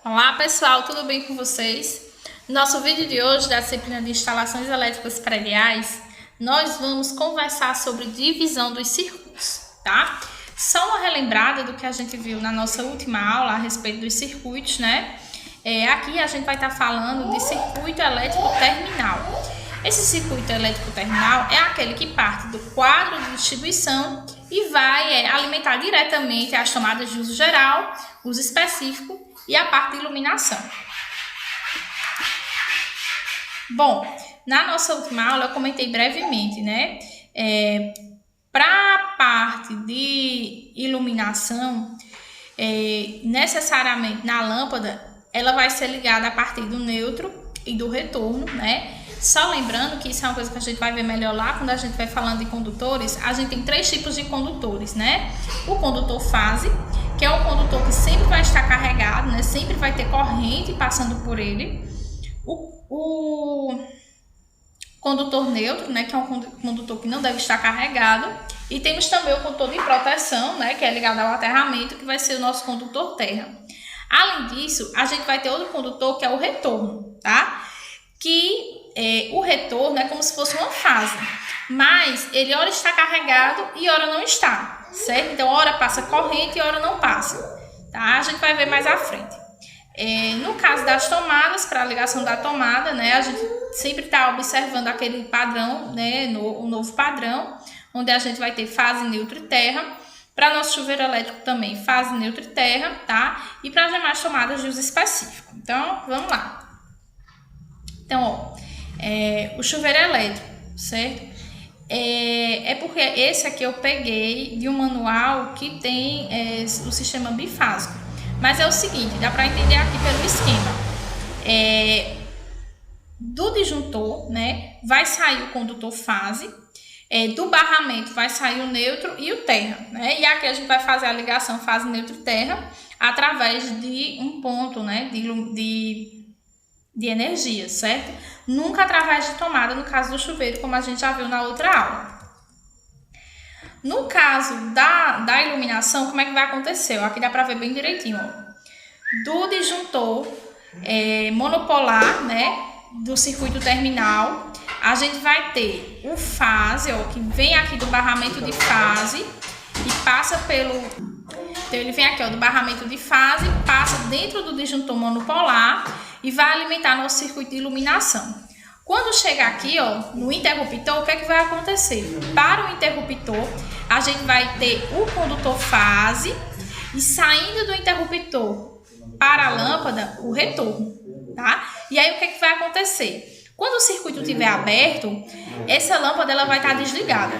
Olá pessoal, tudo bem com vocês? No nosso vídeo de hoje da disciplina de instalações elétricas prediais, nós vamos conversar sobre divisão dos circuitos, tá? Só uma relembrada do que a gente viu na nossa última aula a respeito dos circuitos, né? Aqui a gente vai estar falando de circuito elétrico terminal. Esse circuito elétrico terminal é aquele que parte do quadro de distribuição e vai alimentar diretamente as tomadas de uso geral, uso específico e a parte de iluminação. Bom, na nossa última aula eu comentei brevemente, né? Para a parte de iluminação, necessariamente na lâmpada, ela vai ser ligada a partir do neutro e do retorno, né? Só lembrando que isso é uma coisa que a gente vai ver melhor lá quando a gente vai falando de condutores. A gente tem três tipos de condutores, né? O condutor fase, que é um condutor que sempre vai estar carregado, né? Sempre vai ter corrente passando por ele. O condutor neutro, né? Que é um condutor que não deve estar carregado. E temos também o condutor de proteção, né? Que é ligado ao aterramento, que vai ser o nosso condutor terra. Além disso, a gente vai ter outro condutor que é o retorno, tá? O retorno é como se fosse uma fase, mas ele ora está carregado e ora não está, certo? Então, ora passa corrente e ora não passa, tá? A gente vai ver mais à frente. No caso das tomadas, para a ligação da tomada, né, a gente sempre está observando aquele padrão, né, o novo padrão, onde a gente vai ter fase, neutro e terra. Para nosso chuveiro elétrico também, fase, neutro e terra, tá? E para as demais tomadas de uso específico. Então, vamos lá. Então, o chuveiro elétrico, certo? Porque esse aqui eu peguei de um manual que tem o sistema bifásico. Mas é o seguinte, dá para entender aqui pelo esquema. Do disjuntor, né, vai sair o condutor fase. Do barramento vai sair o neutro e o terra, né? E aqui a gente vai fazer a ligação fase, neutro e terra através de um ponto, né, de energia, certo? Nunca através de tomada, no caso do chuveiro, como a gente já viu na outra aula. No caso da iluminação, como é que vai acontecer? Aqui dá para ver bem direitinho, ó. Do disjuntor monopolar, né, do circuito terminal, a gente vai ter o fase, ó, que vem aqui do barramento de fase e passa pelo... Então, ele vem aqui, ó, do barramento de fase, passa dentro do disjuntor monopolar e vai alimentar nosso circuito de iluminação. Quando chegar aqui, ó, no interruptor, o que é que vai acontecer? Para o interruptor, a gente vai ter o condutor fase e saindo do interruptor para a lâmpada, o retorno, tá? E aí, o que é que vai acontecer? Quando o circuito estiver aberto, essa lâmpada ela vai estar desligada,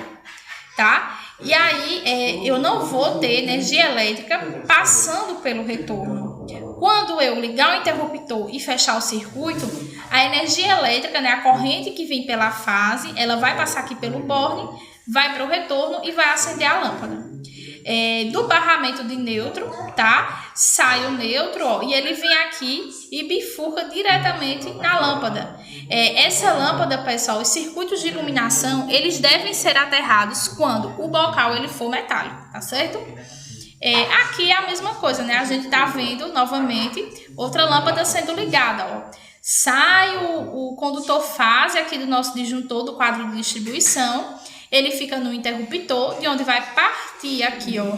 tá? E aí, eu não vou ter energia elétrica passando pelo retorno. Quando eu ligar o interruptor e fechar o circuito, a energia elétrica, né, a corrente que vem pela fase, ela vai passar aqui pelo borne, vai para o retorno e vai acender a lâmpada. Do barramento de neutro, tá? Sai o neutro, ó, e ele vem aqui e bifurca diretamente na lâmpada. Essa lâmpada, pessoal, os circuitos de iluminação, eles devem ser aterrados quando o bocal ele for metálico, tá certo? Aqui é a mesma coisa, né? A gente tá vendo novamente outra lâmpada sendo ligada, ó. Sai o condutor fase aqui do nosso disjuntor do quadro de distribuição. Ele fica no interruptor, de onde vai partir aqui, ó,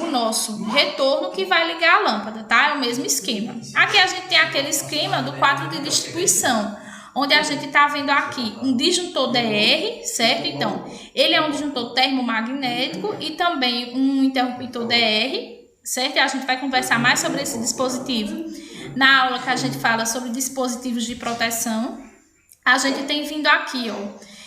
o nosso retorno que vai ligar a lâmpada, tá? É o mesmo esquema. Aqui a gente tem aquele esquema do quadro de distribuição, onde a gente tá vendo aqui um disjuntor DR, certo? Então, ele é um disjuntor termomagnético e também um interruptor DR, certo? E a gente vai conversar mais sobre esse dispositivo na aula que a gente fala sobre dispositivos de proteção. A gente tem vindo aqui, ó,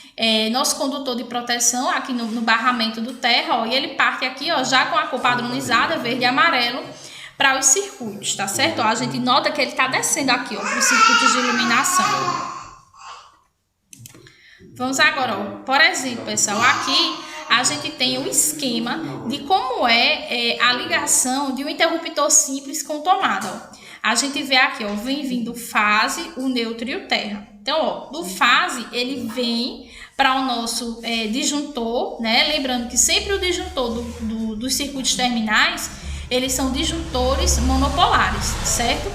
nosso condutor de proteção aqui no barramento do terra, ó, e ele parte aqui, ó, já com a cor padronizada, verde e amarelo, para os circuitos, tá certo? Ó, a gente nota que ele está descendo aqui, ó, para os circuitos de iluminação. Vamos agora, ó, por exemplo, pessoal, aqui a gente tem o esquema de como é a ligação de um interruptor simples com tomada, ó. A gente vê aqui, ó, vem vindo fase, o neutro e o terra. Então, ó, do fase, ele vem para o nosso disjuntor, né? Lembrando que sempre o disjuntor dos circuitos terminais, eles são disjuntores monopolares, certo?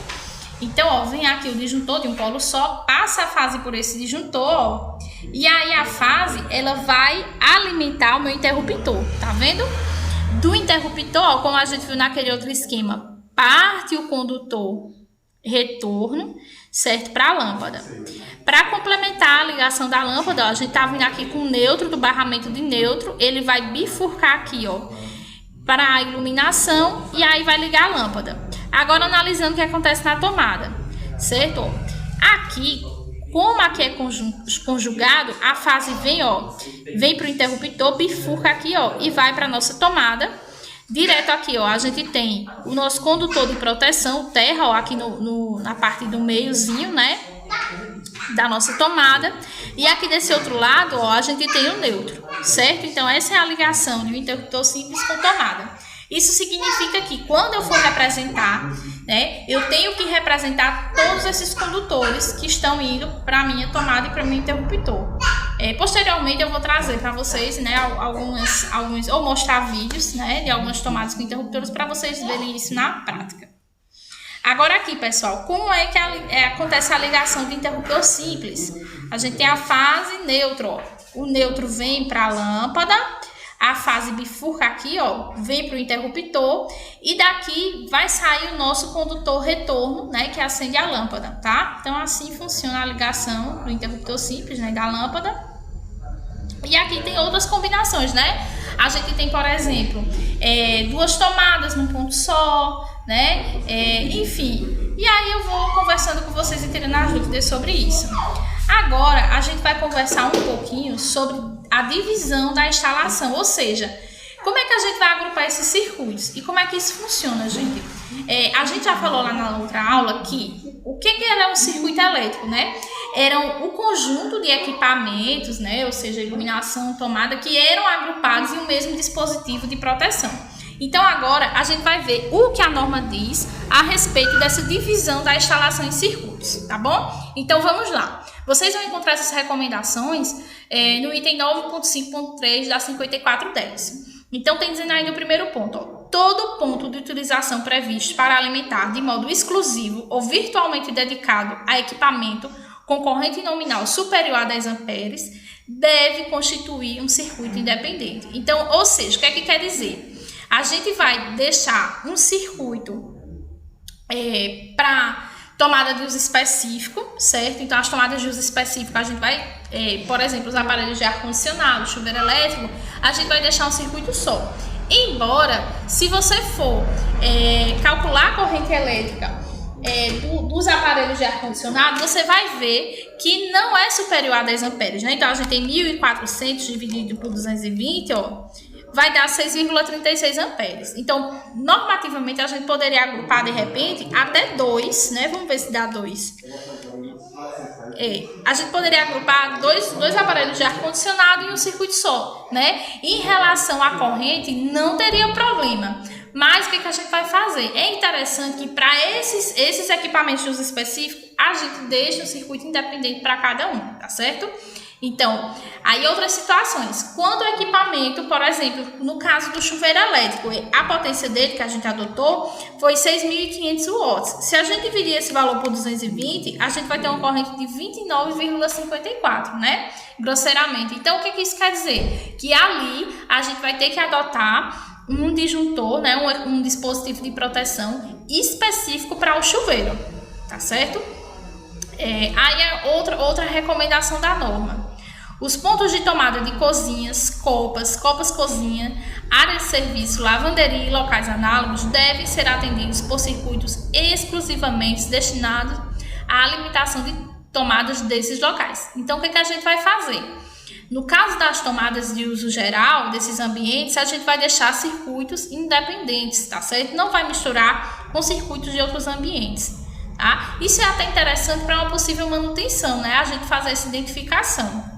Então, ó, vem aqui o disjuntor de um polo só, passa a fase por esse disjuntor, ó, e aí a fase, ela vai alimentar o meu interruptor, tá vendo? Do interruptor, ó, como a gente viu naquele outro esquema, parte o condutor retorno, certo? Para a lâmpada. Para complementar a ligação da lâmpada, ó, a gente tá vindo aqui com o neutro, do barramento de neutro, ele vai bifurcar aqui, ó, para a iluminação e aí vai ligar a lâmpada. Agora analisando o que acontece na tomada, certo? Aqui, como aqui é conjugado, a fase vem, ó, vem para o interruptor, bifurca aqui, ó, e vai para a nossa tomada. Direto aqui, ó, a gente tem o nosso condutor de proteção, terra, ó, aqui na parte do meiozinho, né, da nossa tomada. E aqui desse outro lado, ó, a gente tem o neutro, certo? Então, essa é a ligação de um interruptor simples com tomada. Isso significa que quando eu for representar, né, eu tenho que representar todos esses condutores que estão indo para a minha tomada e para o meu interruptor. Posteriormente eu vou trazer para vocês, né, alguns, ou mostrar vídeos, né, de algumas tomadas com interruptores para vocês verem isso na prática. Agora aqui, pessoal, como é que acontece a ligação de interruptor simples? A gente tem a fase neutro, ó. O neutro vem para a lâmpada, a fase bifurca aqui, ó, vem para o interruptor e daqui vai sair o nosso condutor retorno, né, que acende a lâmpada, tá? Então assim funciona a ligação do interruptor simples, né, da lâmpada. E aqui tem outras combinações, né? A gente tem, por exemplo, duas tomadas num ponto só, né? Enfim, e aí eu vou conversando com vocês e tirando as dúvidas sobre isso. Agora a gente vai conversar um pouquinho sobre a divisão da instalação, ou seja, como é que a gente vai agrupar esses circuitos e como é que isso funciona, gente? A gente já falou lá na outra aula que o que era um circuito elétrico, né? Eram o conjunto de equipamentos, né? Ou seja, iluminação, tomada, que eram agrupados em um mesmo dispositivo de proteção. Então agora a gente vai ver o que a norma diz a respeito dessa divisão da instalação em circuitos, tá bom? Então vamos lá. Vocês vão encontrar essas recomendações no item 9.5.3 da 5410. Então tem dizendo aí no primeiro ponto, ó, todo ponto de utilização previsto para alimentar de modo exclusivo ou virtualmente dedicado a equipamento com corrente nominal superior a 10 amperes deve constituir um circuito independente. Então, ou seja, o que é que quer dizer? A gente vai deixar um circuito para tomada de uso específico, certo? Então, as tomadas de uso específico, a gente vai, por exemplo, os aparelhos de ar-condicionado, chuveiro elétrico, a gente vai deixar um circuito só. Embora, se você for calcular a corrente elétrica dos aparelhos de ar-condicionado, você vai ver que não é superior a 10 amperes, né? Então, a gente tem 1.400 dividido por 220, ó, vai dar 6,36 amperes. Então, normativamente, a gente poderia agrupar, de repente, até 2, né? Vamos ver se dá 2. A gente poderia agrupar dois aparelhos de ar-condicionado em um circuito só, né? Em relação à corrente, não teria problema. Mas, o que a gente vai fazer? É interessante que, para esses equipamentos de uso específico, a gente deixa um circuito independente para cada um, tá certo? Então, aí outras situações, quando o equipamento, por exemplo, no caso do chuveiro elétrico, a potência dele que a gente adotou foi 6.500 watts. Se a gente dividir esse valor por 220, a gente vai ter uma corrente de 29,54, né? Grosseiramente. Então, o que isso quer dizer? Que ali a gente vai ter que adotar um disjuntor, né? Um dispositivo de proteção específico para o chuveiro, tá certo? Aí é outra recomendação da norma. Os pontos de tomada de cozinhas, copas cozinha, área de serviço, lavanderia e locais análogos devem ser atendidos por circuitos exclusivamente destinados à limitação de tomadas desses locais. Então, o que a gente vai fazer? No caso das tomadas de uso geral desses ambientes, a gente vai deixar circuitos independentes, tá certo? Não vai misturar com circuitos de outros ambientes. Tá? Isso é até interessante para uma possível manutenção, né? A gente fazer essa identificação.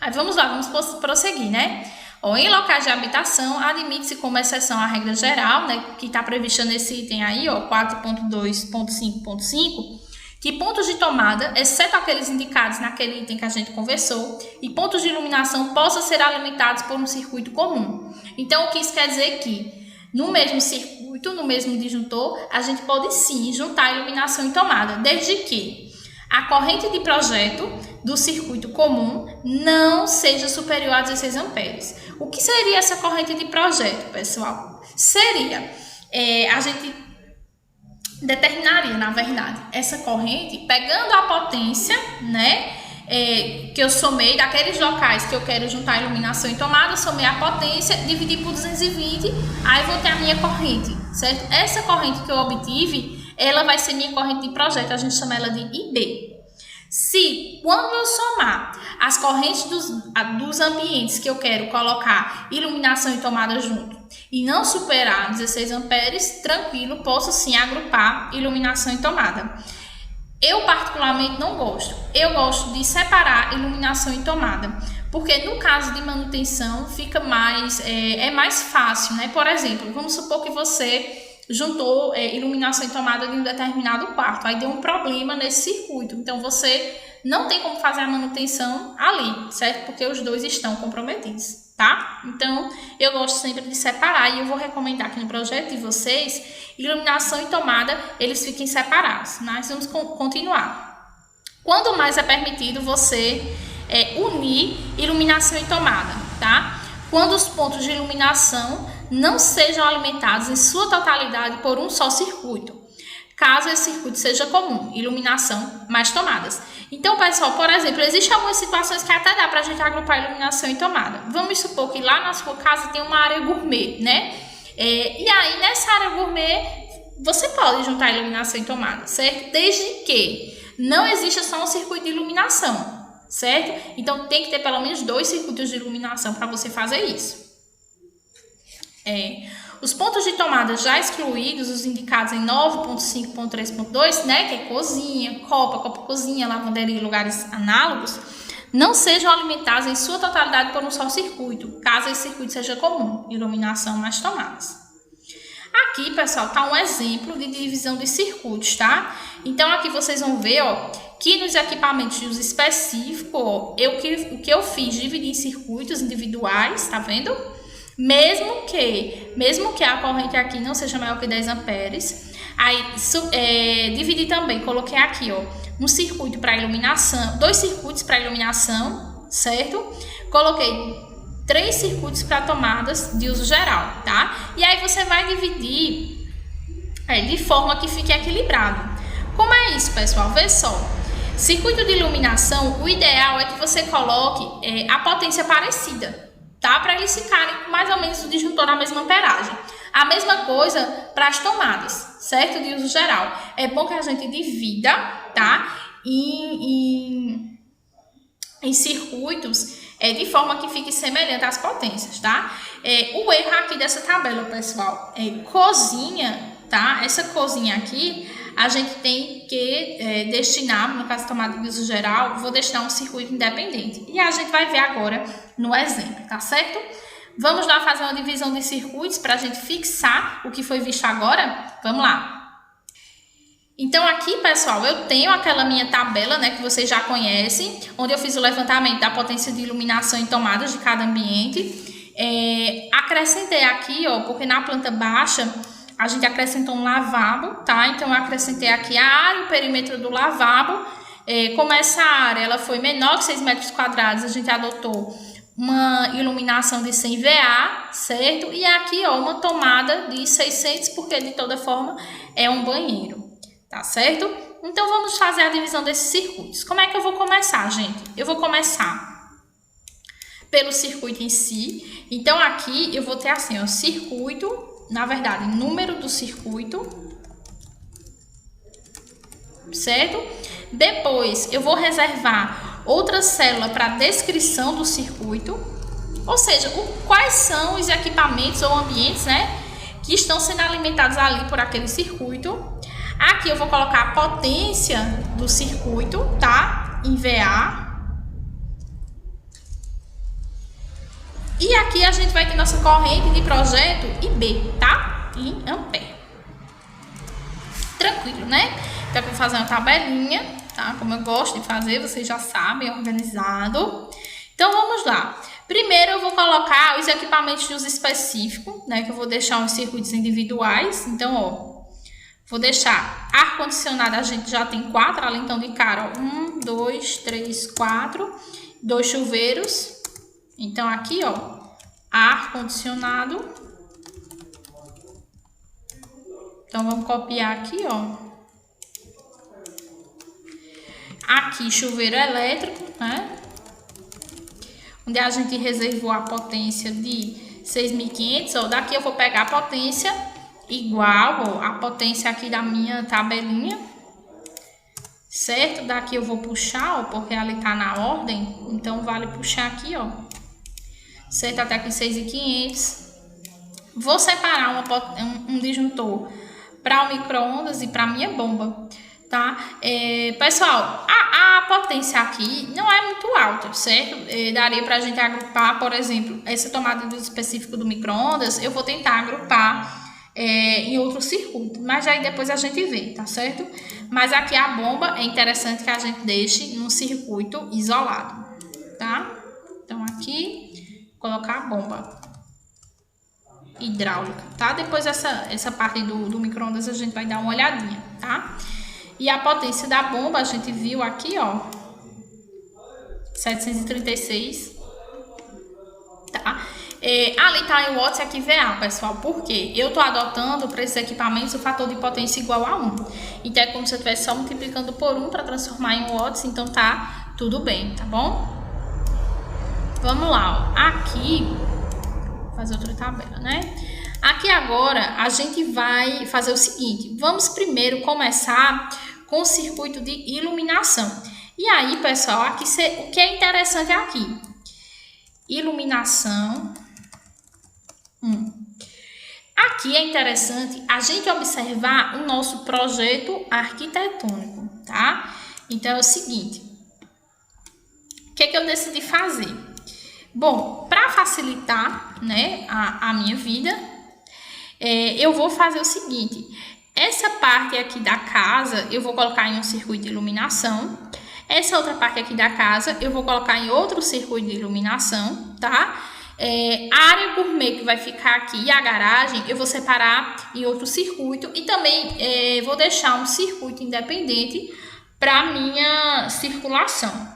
Aí vamos lá, vamos prosseguir, né? Em locais de habitação, admite-se como exceção à regra geral, né? Que está prevista nesse item aí, ó, 4.2.5.5, que pontos de tomada, exceto aqueles indicados naquele item que a gente conversou, e pontos de iluminação possam ser alimentados por um circuito comum. Então, o que isso quer dizer? Que no mesmo circuito circuito, no mesmo disjuntor, a gente pode sim juntar iluminação e tomada, desde que a corrente de projeto do circuito comum não seja superior a 16 amperes. O que seria essa corrente de projeto, pessoal? Seria, a gente determinaria, na verdade, essa corrente pegando a potência, né? Que eu somei daqueles locais que eu quero juntar iluminação e tomada, somei a potência, dividi por 220, aí vou ter a minha corrente, certo? Essa corrente que eu obtive, ela vai ser minha corrente de projeto, a gente chama ela de IB. Se, quando eu somar as correntes dos ambientes que eu quero colocar iluminação e tomada junto e não superar 16 amperes, tranquilo, posso sim agrupar iluminação e tomada. Eu particularmente não gosto. Eu gosto de separar iluminação e tomada, porque no caso de manutenção fica mais, é mais fácil, né? Por exemplo, vamos supor que você juntou iluminação e tomada de um determinado quarto, aí deu um problema nesse circuito, então você não tem como fazer a manutenção ali, certo? Porque os dois estão comprometidos, tá? Então, eu gosto sempre de separar e eu vou recomendar que no projeto de vocês, iluminação e tomada, eles fiquem separados. Mas vamos continuar. Quando mais é permitido você unir iluminação e tomada, tá? Quando os pontos de iluminação não sejam alimentados em sua totalidade por um só circuito, caso esse circuito seja comum, iluminação mais tomadas. Então, pessoal, por exemplo, existem algumas situações que até dá para a gente agrupar iluminação e tomada. Vamos supor que lá na sua casa tem uma área gourmet, né? E aí, nessa área gourmet, você pode juntar iluminação e tomada, certo? Desde que não exista só um circuito de iluminação, certo? Então, tem que ter pelo menos 2 circuitos de iluminação para você fazer isso. Os pontos de tomada já excluídos, os indicados em 9.5.3.2, né, que é cozinha, copa-cozinha, lavanderia e lugares análogos, não sejam alimentados em sua totalidade por um só circuito, caso esse circuito seja comum, iluminação mais tomadas. Aqui, pessoal, tá um exemplo de divisão de circuitos, tá? Então, aqui vocês vão ver, ó, que nos equipamentos de uso específico, ó, o que eu fiz, dividir em circuitos individuais, tá vendo? Mesmo que a corrente aqui não seja maior que 10 amperes, aí dividi também, coloquei aqui, ó, um circuito para iluminação, 2 circuitos para iluminação, certo? Coloquei 3 circuitos para tomadas de uso geral, tá? E aí você vai dividir de forma que fique equilibrado. Como é isso, pessoal? Vê só. Circuito de iluminação, o ideal é que você coloque a potência parecida, tá? Para eles ficarem com mais ou menos o disjuntor na mesma amperagem. A mesma coisa para as tomadas, certo? De uso geral. É bom que a gente divida, tá? Em circuitos de forma que fique semelhante às potências, tá? O erro aqui dessa tabela, pessoal, cozinha, tá? Essa cozinha aqui, a gente tem que destinar, no caso de tomada de uso geral, vou destinar um circuito independente. E a gente vai ver agora no exemplo, tá certo? Vamos lá fazer uma divisão de circuitos para a gente fixar o que foi visto agora? Vamos lá. Então, aqui, pessoal, eu tenho aquela minha tabela, né, que vocês já conhecem, onde eu fiz o levantamento da potência de iluminação e tomadas de cada ambiente. Acrescentei aqui, ó, porque na planta baixa a gente acrescentou um lavabo, tá? Então, eu acrescentei aqui a área e o perímetro do lavabo. Como essa área ela foi menor que 6 metros quadrados, a gente adotou uma iluminação de 100 VA, certo? E aqui, ó, uma tomada de 600, porque de toda forma é um banheiro, tá certo? Então, vamos fazer a divisão desses circuitos. Como é que eu vou começar, gente? Eu vou começar pelo circuito em si. Então, aqui eu vou ter assim, ó, circuito, na verdade, número do circuito, certo? Depois, eu vou reservar outra célula para descrição do circuito, ou seja, quais são os equipamentos ou ambientes, né, que estão sendo alimentados ali por aquele circuito. Aqui eu vou colocar a potência do circuito, tá? Em VA. E aqui a gente vai ter nossa corrente de projeto IB, tá? Em ampere. Tranquilo, né? Então, eu vou fazer uma tabelinha, tá? Como eu gosto de fazer, vocês já sabem, organizado. Então, vamos lá. Primeiro eu vou colocar os equipamentos de uso específico, né? Que eu vou deixar uns circuitos individuais. Então, ó, vou deixar ar-condicionado, a gente já tem 4 ali, então de cara, ó, 1, 2, 3, 4, 2 chuveiros. Então aqui, ó, ar-condicionado. Então vamos copiar aqui, ó. Aqui chuveiro elétrico, né? Onde a gente reservou a potência de 6.500, ó. Daqui eu vou pegar a potência igual, ó, a potência aqui da minha tabelinha, certo? Daqui eu vou puxar, ó, porque ali tá na ordem, então vale puxar aqui, ó, certo? Até aqui 6.500. Vou separar um disjuntor para o micro-ondas e para minha bomba, tá? Pessoal, a potência aqui não é muito alta, certo? Daria pra gente agrupar, por exemplo, essa tomada de uso específico do micro-ondas, eu vou tentar agrupar em outro circuito, mas aí depois a gente vê, tá certo? Mas aqui a bomba é interessante que a gente deixe num circuito isolado, tá? Então aqui, colocar a bomba hidráulica, tá? Depois essa parte do micro-ondas a gente vai dar uma olhadinha, tá? E a potência da bomba a gente viu aqui, ó, 736, tá? Ali tá em watts e aqui VA, pessoal, porque eu tô adotando para esses equipamentos o fator de potência igual a 1. Então é como se eu estivesse só multiplicando por 1 para transformar em watts, então tá tudo bem, tá bom? Vamos lá, ó. Aqui, vou fazer outra tabela, né? Aqui agora a gente vai fazer o seguinte, vamos primeiro começar com o circuito de iluminação. E aí, pessoal, aqui o que é interessante é aqui, iluminação. Aqui é interessante a gente observar o nosso projeto arquitetônico, tá? Então é o seguinte, o que é que eu decidi fazer? Bom, para facilitar, né, a minha vida, eu vou fazer o seguinte, essa parte aqui da casa eu vou colocar em um circuito de iluminação, essa outra parte aqui da casa eu vou colocar em outro circuito de iluminação, tá? A área gourmet que vai ficar aqui e a garagem eu vou separar em outro circuito e também vou deixar um circuito independente para minha circulação.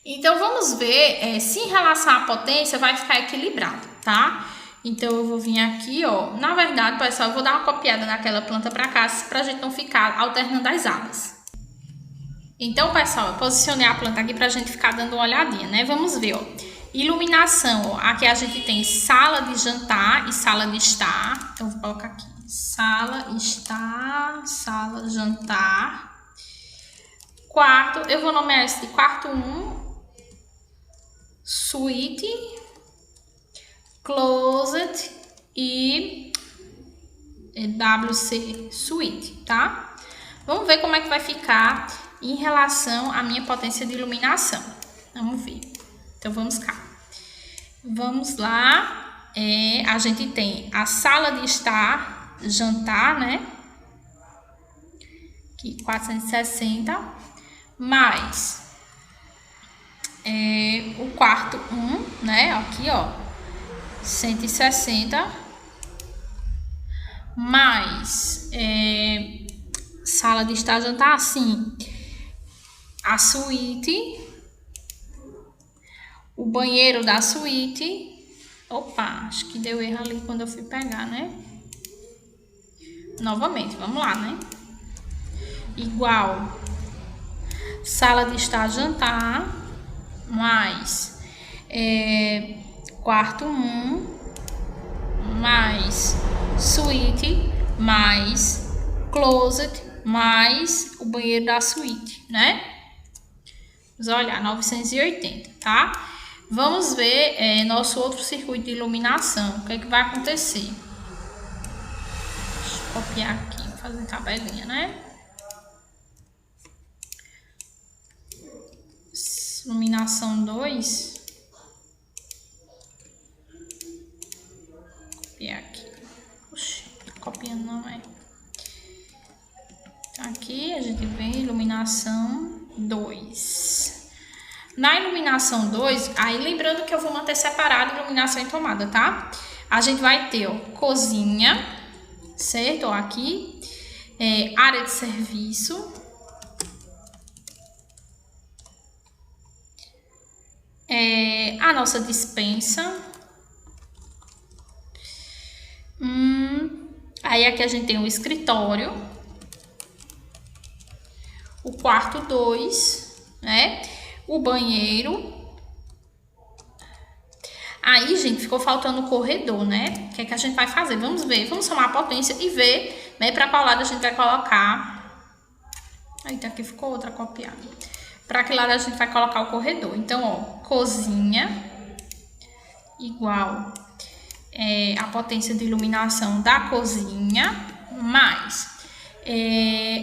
Então vamos ver se em relação à potência vai ficar equilibrado, tá? Então eu vou vir aqui, ó, na verdade, pessoal, eu vou dar uma copiada naquela planta para cá para a gente não ficar alternando as abas. Então, pessoal, eu posicionei a planta aqui para a gente ficar dando uma olhadinha, né? Vamos ver, ó. Iluminação, ó. Aqui a gente tem sala de jantar e sala de estar. Então, vou colocar aqui. Sala, estar, sala, jantar. Quarto, eu vou nomear esse de quarto 1. Suíte. Closet e WC suíte, tá? Vamos ver como é que vai ficar em relação à minha potência de iluminação. Vamos ver. Então, vamos cá. Vamos lá. A gente tem a sala de estar, jantar, né? Aqui, 460. Mais o quarto 1, né? Aqui, ó, 160. Mais sala de estar, jantar, assim. A suíte, o banheiro da suíte. Opa, acho que deu erro ali quando eu fui pegar, né? Novamente, vamos lá, né? Igual sala de estar, jantar, mais quarto 1, mais suíte, mais closet, mais o banheiro da suíte, né? Vamos olhar, 980, tá? Vamos ver nosso outro circuito de iluminação. O que é que vai acontecer? Deixa eu copiar aqui, fazer tabelinha, né? Iluminação 2. Copiar aqui. Oxi, tá copiando não é? Então, aqui a gente vê iluminação 2. Na iluminação 2, aí lembrando que eu vou manter separado iluminação e tomada, tá? A gente vai ter, ó, cozinha, certo? Ó, aqui, área de serviço, a nossa despensa. Aí aqui a gente tem o escritório, o quarto 2, né? O banheiro. Aí, gente, ficou faltando o corredor, né? O que é que a gente vai fazer? Vamos ver, vamos somar a potência e ver, né, para qual lado a gente vai colocar. Eita, aqui ficou outra copiada. Para que lado a gente vai colocar o corredor. Então, ó, cozinha igual a potência de iluminação da cozinha, mais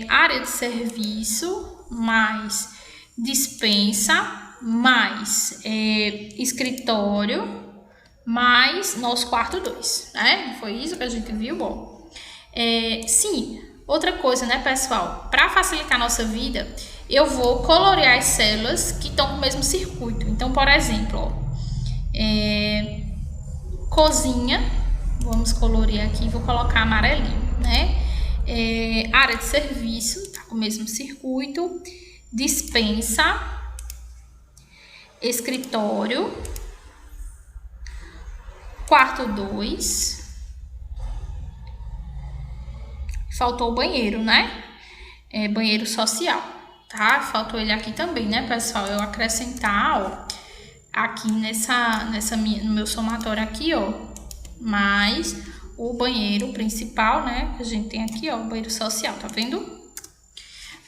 área de serviço, mais despensa, mais escritório, mais nosso quarto 2, né? Foi isso que a gente viu, bom. Sim, outra coisa, né, pessoal? Para facilitar a nossa vida, eu vou colorear as células que estão com o mesmo circuito. Então, por exemplo, ó, cozinha, vamos colorir aqui, vou colocar amarelinho, né? Área de serviço, tá com o mesmo circuito. Despensa, escritório, quarto 2, faltou o banheiro, né? Banheiro social, tá? Faltou ele aqui também, né, pessoal? Eu acrescentar, ó, aqui no meu somatório aqui, ó, mais o banheiro principal, né? Que a gente tem aqui, ó, o banheiro social, tá vendo?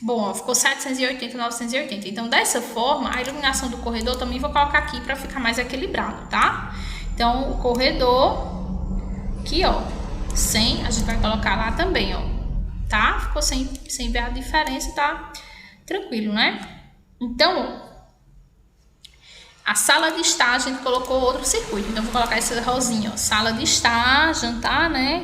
Bom, ó, ficou 780, 980. Então, dessa forma, a iluminação do corredor também vou colocar aqui para ficar mais equilibrado, tá? Então, o corredor, aqui, ó, 100, a gente vai colocar lá também, ó, tá? Ficou sem ver a diferença, tá? Tranquilo, né? Então, a sala de estar, a gente colocou outro circuito. Então, vou colocar essa rosinha, ó, sala de estar, jantar, né?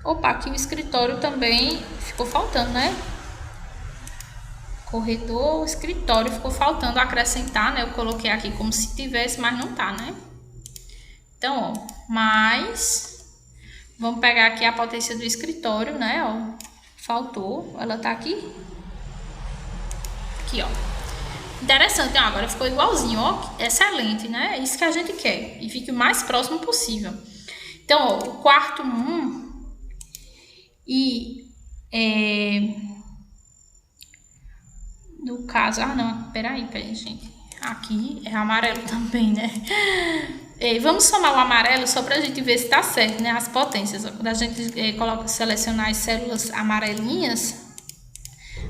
Opa, aqui o escritório também ficou faltando, né? Corredor, escritório ficou faltando acrescentar, né? Eu coloquei aqui como se tivesse, mas não tá, né? Então, ó, mais... Vamos pegar aqui a potência do escritório, né? Ó, faltou, ela tá aqui. Aqui, ó. Interessante, ó, agora ficou igualzinho, ó. Excelente, né? É isso que a gente quer. E fique o mais próximo possível. Então, ó, o quarto 1... no caso, não, peraí, gente, aqui é amarelo também, né? Vamos somar o amarelo só pra gente ver se tá certo, né? As potências, quando a gente selecionar as células amarelinhas,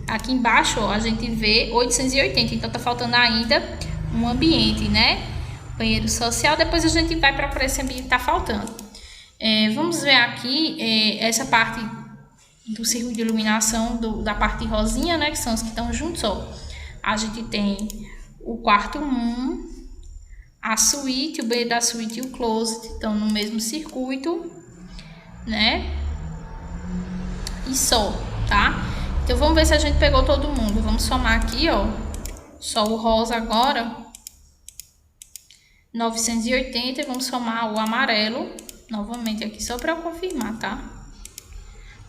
aqui embaixo, ó, a gente vê 880, então tá faltando ainda um ambiente, né? Banheiro social, depois a gente vai procurar esse ambiente que tá faltando. Vamos ver aqui essa parte do circuito de iluminação da parte rosinha, né, que são os que estão juntos, ó. A gente tem o quarto 1, a suíte, o banheiro da suíte e o closet estão no mesmo circuito, né? E só, tá? Então vamos ver se a gente pegou todo mundo. Vamos somar aqui, ó. Só o rosa agora, 980, e vamos somar o amarelo novamente aqui só para eu confirmar, tá?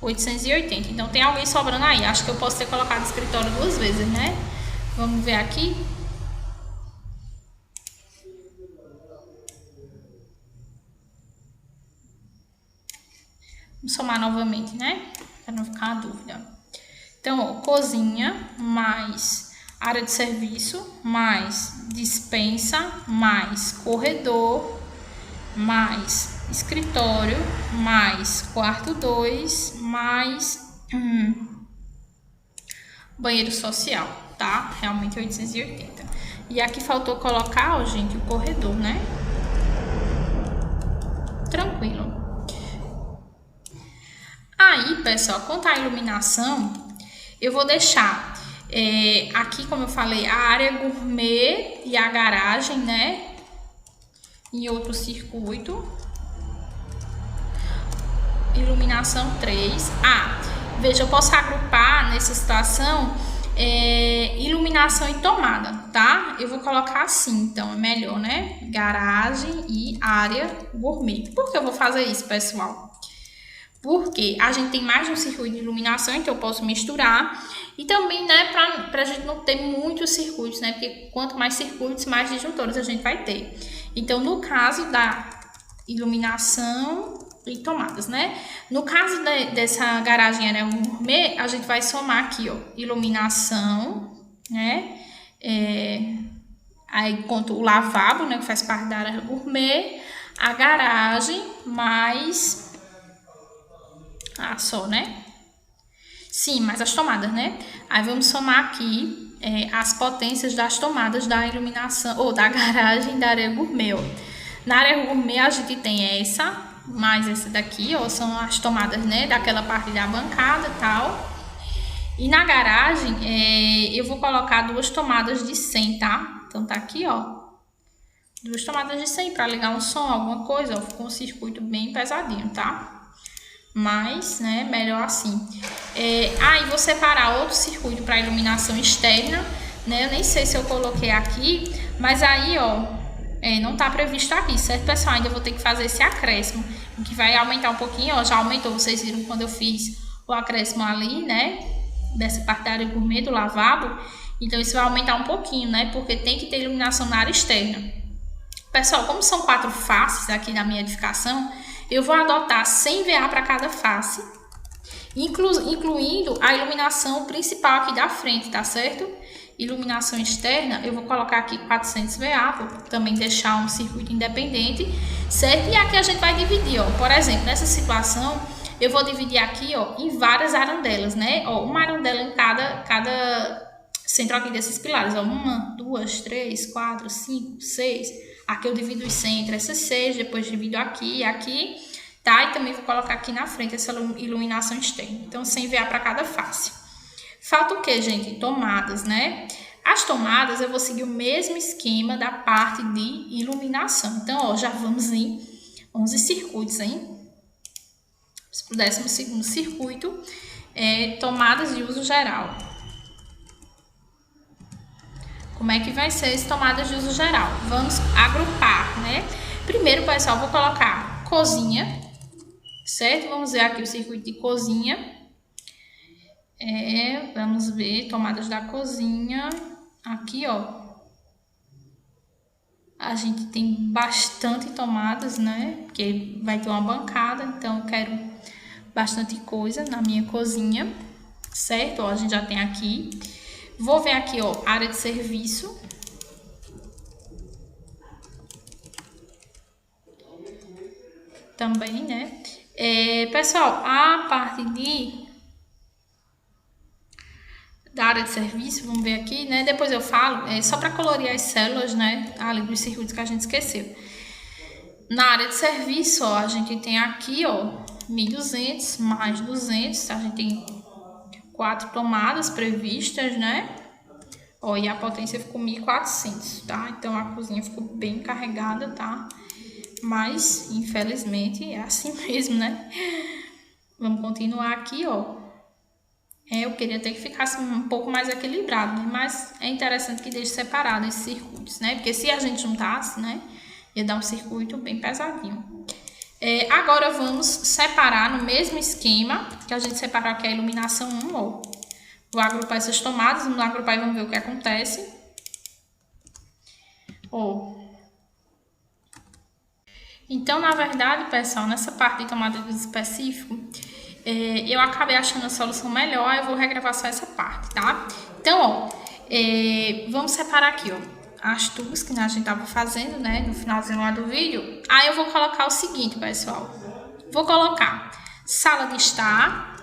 880. Então, tem alguém sobrando aí. Acho que eu posso ter colocado escritório 2 vezes, né? Vamos ver aqui. Vamos somar novamente, né? Para não ficar a dúvida. Então, ó, cozinha, mais área de serviço, mais despensa, mais corredor, mais escritório, mais quarto 2, mais banheiro social, tá? Realmente 880. E aqui faltou colocar, ó, gente, o corredor, né? Tranquilo. Aí, pessoal, quanto à iluminação, eu vou deixar aqui, como eu falei, a área gourmet e a garagem, né? Em outro circuito. Iluminação 3. Veja, eu posso agrupar nessa situação iluminação e tomada, tá? Eu vou colocar assim, então é melhor, né? Garagem e área gourmet. Por que eu vou fazer isso, pessoal? Porque a gente tem mais de um circuito de iluminação, então eu posso misturar. E também, né, pra gente não ter muitos circuitos, né? Porque quanto mais circuitos, mais disjuntores a gente vai ter. Então, no caso da iluminação e tomadas, né? No caso dessa garagem área gourmet, a gente vai somar aqui, ó, iluminação, né? Aí conta o lavabo, né, que faz parte da área gourmet, a garagem, mais só, né? Sim, mais as tomadas, né? Aí vamos somar aqui as potências das tomadas da iluminação, ou da garagem da área gourmet, ó. Na área gourmet a gente tem essa, mais essa daqui, ó, são as tomadas, né, daquela parte da bancada e tal. E na garagem eu vou colocar 2 tomadas de 100, tá? Então tá aqui, ó, 2 tomadas de 100 para ligar um som, alguma coisa, ó, ficou um circuito bem pesadinho, tá? Mas, né, melhor assim. E vou separar outro circuito para iluminação externa, né? Eu nem sei se eu coloquei aqui, mas aí, ó, não tá previsto aqui, certo, pessoal? Ainda vou ter que fazer esse acréscimo, que vai aumentar um pouquinho, ó, já aumentou, vocês viram quando eu fiz o acréscimo ali, né, dessa parte da área gourmet, do lavabo. Então, isso vai aumentar um pouquinho, né, porque tem que ter iluminação na área externa. Pessoal, como são 4 faces aqui na minha edificação, eu vou adotar 100 VA para cada face, incluindo a iluminação principal aqui da frente, tá certo? Iluminação externa, eu vou colocar aqui 400 VA, vou também deixar um circuito independente, certo? E aqui a gente vai dividir, ó, por exemplo, nessa situação, eu vou dividir aqui, ó, em várias arandelas, né? Ó, uma arandela em cada centro aqui desses pilares, ó, 1, 2, 3, 4, 5, 6... Aqui eu divido os 100 entre essas 6, depois divido aqui e aqui, tá? E também vou colocar aqui na frente essa iluminação externa. Então, 100 VA para cada face. Falta o que, gente? Tomadas, né? As tomadas eu vou seguir o mesmo esquema da parte de iluminação. Então, ó, já vamos em 11 circuitos, hein? Para o 12º circuito, tomadas de uso geral. Como é que vai ser as tomadas de uso geral? Vamos agrupar, né? Primeiro, pessoal, vou colocar cozinha, certo? Vamos ver aqui o circuito de cozinha. Vamos ver tomadas da cozinha. Aqui, ó, a gente tem bastante tomadas, né? Porque vai ter uma bancada, então eu quero bastante coisa na minha cozinha, certo? Ó, a gente já tem aqui. Vou ver aqui, ó, área de serviço. Também, né? Pessoal, a parte da área de serviço, vamos ver aqui, né? Depois eu falo, só para colorir as células, né? Ali dos circuitos que a gente esqueceu. Na área de serviço, ó, a gente tem aqui, ó, 1.200 mais 200, a gente tem 4 tomadas previstas, né? Ó, e a potência ficou 1.400, tá? Então, a cozinha ficou bem carregada, tá? Mas, infelizmente, é assim mesmo, né? Vamos continuar aqui, ó. Eu queria ter que ficasse um pouco mais equilibrado, né? Mas é interessante que deixe separado esses circuitos, né? Porque se a gente juntasse, né? Ia dar um circuito bem pesadinho. Agora vamos separar no mesmo esquema que a gente separou aqui a iluminação 1, ó. Vou agrupar essas tomadas, vamos agrupar e vamos ver o que acontece. Ó. Então, na verdade, pessoal, nessa parte de tomada de uso específico, eu acabei achando a solução melhor, eu vou regravar só essa parte, tá? Então, ó, vamos separar aqui, ó, as tubos que a gente tava fazendo, né, no finalzinho lá do vídeo. Aí eu vou colocar o seguinte, pessoal. Vou colocar sala de estar,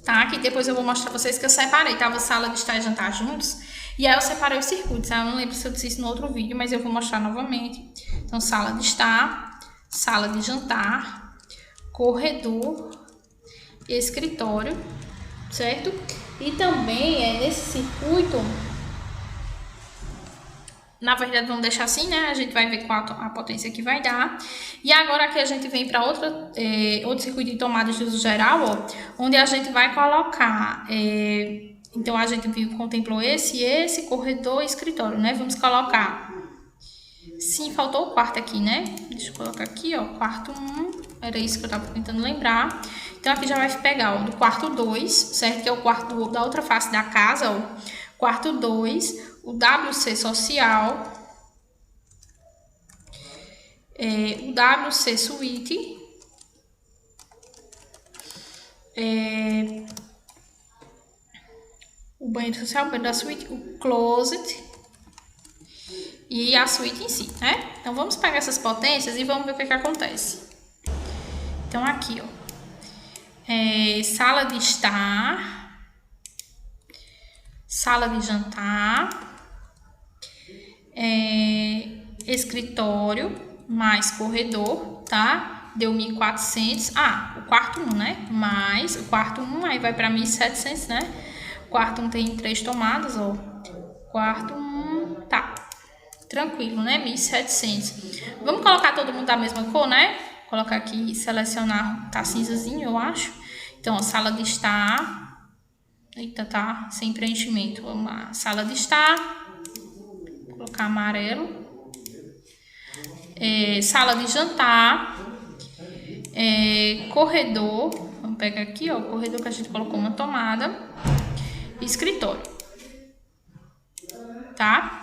tá? Que depois eu vou mostrar pra vocês que eu separei, tava sala de estar e jantar juntos. E aí eu separei os circuitos, eu não lembro se eu disse isso no outro vídeo, mas eu vou mostrar novamente. Então, sala de estar, sala de jantar, corredor, escritório, certo? E também nesse circuito, na verdade vamos deixar assim, né? A gente vai ver qual a potência que vai dar. E agora aqui a gente vem para outro circuito de tomadas de uso geral, ó, onde a gente vai colocar Então, a gente viu, contemplou esse, corredor e escritório, né? Vamos colocar. Sim, faltou o quarto aqui, né? Deixa eu colocar aqui, ó, quarto 1. Era isso que eu tava tentando lembrar. Então, aqui já vai pegar, ó, do quarto 2, certo? Que é o quarto da outra face da casa, ó. Quarto 2, o WC social, o WC suíte, o banheiro social, o banheiro da suíte, o closet e a suíte em si, né? Então, vamos pegar essas potências e vamos ver o que acontece. Então, aqui, ó, sala de estar, sala de jantar, escritório, mais corredor, tá? Deu 1.400. Ah, o quarto 1, né? Mais o quarto 1, aí vai para 1.700, né? O quarto 1 tem 3 tomadas, ó. Quarto 1, tá. Tranquilo, né? 1.700. Vamos colocar todo mundo da mesma cor, né? Colocar aqui, selecionar, tá cinzazinho, eu acho. Então, a sala de estar. Eita, tá sem preenchimento. Vamos lá. Sala de estar. Vou colocar amarelo. Sala de jantar. Corredor. Vamos pegar aqui, ó. O corredor que a gente colocou uma tomada. Escritório. Tá?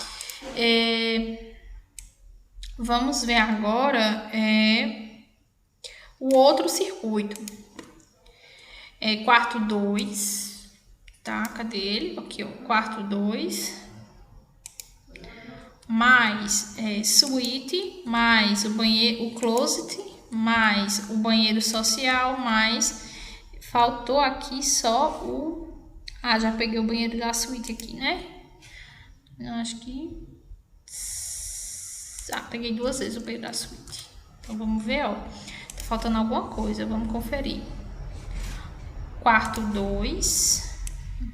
Vamos ver agora o outro circuito. Quarto 2, tá? Cadê ele? Aqui, ó, quarto 2, mais suíte, mais o banheiro, o closet, mais o banheiro social, mais faltou aqui só o... Ah, já peguei o banheiro da suíte aqui, né? Eu acho que... Ah, peguei 2 vezes o banheiro da suíte. Então, vamos ver, ó. Tá faltando alguma coisa, vamos conferir. Quarto 2.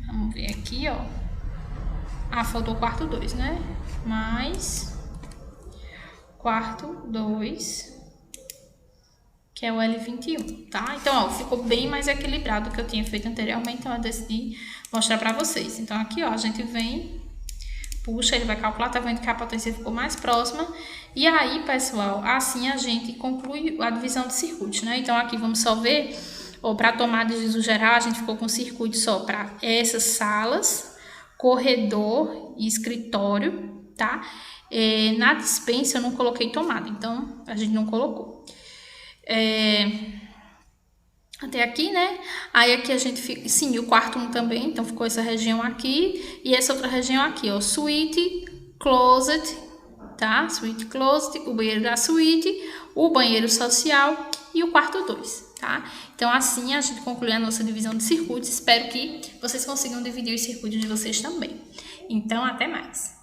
Vamos ver aqui, ó. Ah, faltou o quarto 2, né? Mais... Quarto 2... Que é o L21, tá? Então, ó, ficou bem mais equilibrado do que eu tinha feito anteriormente. Então, eu decidi mostrar pra vocês. Então, aqui, ó, a gente vem... Puxa, ele vai calcular, tá vendo que a potência ficou mais próxima. E aí, pessoal, assim a gente conclui a divisão de circuitos, né? Então, aqui vamos só ver, ó, para tomada de uso geral, a gente ficou com circuito só para essas salas, corredor e escritório, tá? Na dispensa eu não coloquei tomada, então a gente não colocou. Até aqui, né? Aí aqui a gente fica... Sim, o quarto 1 também, então ficou essa região aqui. E essa outra região aqui, ó. Suíte, closet, tá? Suíte, closet, o banheiro da suíte, o banheiro social e o quarto 2, tá? Então, assim a gente conclui a nossa divisão de circuitos. Espero que vocês consigam dividir os circuitos de vocês também. Então, até mais!